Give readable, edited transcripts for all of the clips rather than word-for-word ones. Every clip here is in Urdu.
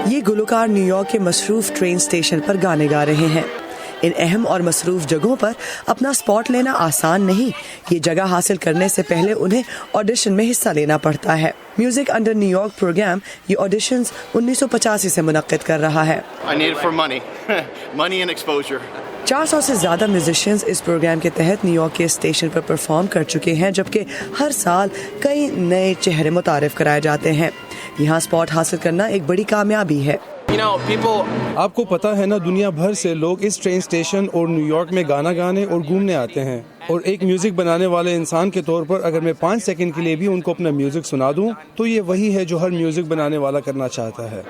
یہ گلوکار نیو یارک کے مصروف ٹرین اسٹیشن پر گانے گا رہے ہیں. ان اہم اور مصروف جگہوں پر اپنا سپاٹ لینا آسان نہیں. یہ جگہ حاصل کرنے سے پہلے انہیں آڈیشن میں حصہ لینا پڑتا ہے. Music under New York program یہ آڈیشنز 1985 سے منعقد کر رہا ہے. 400 سے زیادہ میوزیشینز اس پروگرام کے تحت نیو یارک کے اسٹیشن پر پرفارم کر چکے ہیں، جبکہ ہر سال کئی نئے چہرے متعارف کرائے جاتے ہیں. یہاں سپاٹ حاصل کرنا ایک بڑی کامیابی ہے. آپ کو پتا ہے نا، دنیا بھر سے لوگ اس ٹرین اسٹیشن اور نیو یارک میں گانا گانے اور گھومنے آتے ہیں، اور ایک میوزک بنانے والے انسان کے طور پر اگر میں 5 سیکنڈ کے لیے بھی ان کو اپنا میوزک سنا دوں تو یہ وہی ہے جو ہر میوزک بنانے والا کرنا چاہتا ہے.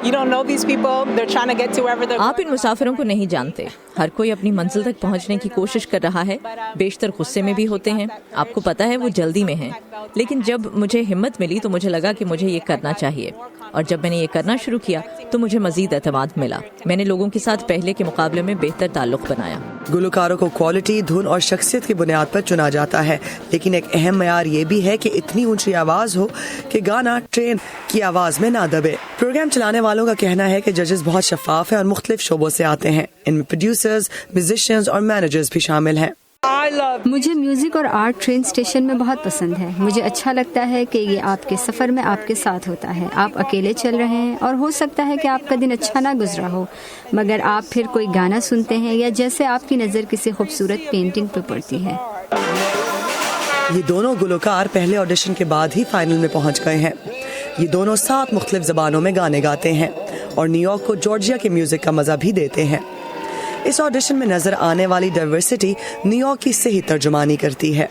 آپ ان مسافروں کو نہیں جانتے. ہر کوئی اپنی منزل تک پہنچنے کی کوشش کر رہا ہے. بیشتر غصے میں بھی ہوتے ہیں. آپ کو پتا ہے وہ جلدی میں ہیں. لیکن جب مجھے ہمت ملی تو مجھے لگا کہ مجھے یہ کرنا چاہیے، اور جب میں نے یہ کرنا شروع کیا تو مجھے مزید اعتماد ملا. میں نے لوگوں کے ساتھ پہلے کے مقابلے میں بہتر تعلق بنایا. گلوکاروں کو کوالٹی، دھن اور شخصیت کی بنیاد پر چنا جاتا ہے، لیکن ایک اہم معیار یہ بھی ہے کہ اتنی اونچی آواز ہو کہ گانا ٹرین کی آواز میں نہ دبے. پروگرام چلانے والوں کا کہنا ہے کہ ججز بہت شفاف ہیں اور مختلف شعبوں سے آتے ہیں. ان میں پروڈیوسرز، میوزیشینز اور مینیجرز بھی شامل ہیں. مجھے میوزک اور آرٹ ٹرین اسٹیشن میں بہت پسند ہے. مجھے اچھا لگتا ہے کہ یہ آپ کے سفر میں آپ کے ساتھ ہوتا ہے. آپ اکیلے چل رہے ہیں اور ہو سکتا ہے کہ آپ کا دن اچھا نہ گزرا ہو، مگر آپ پھر کوئی گانا سنتے ہیں یا جیسے آپ کی نظر کسی خوبصورت پینٹنگ پہ پڑتی ہے. یہ دونوں گلوکار پہلے آڈیشن کے بعد ہی فائنل میں پہنچ گئے ہیں. یہ دونوں 7 مختلف زبانوں میں گانے گاتے ہیں اور نیو یارک کو جارجیا کے میوزک کا مزہ بھی دیتے ہیں. اس آڈیشن میں نظر آنے والی ڈائیورسٹی نیو یارک کی صحیح ترجمانی کرتی ہے.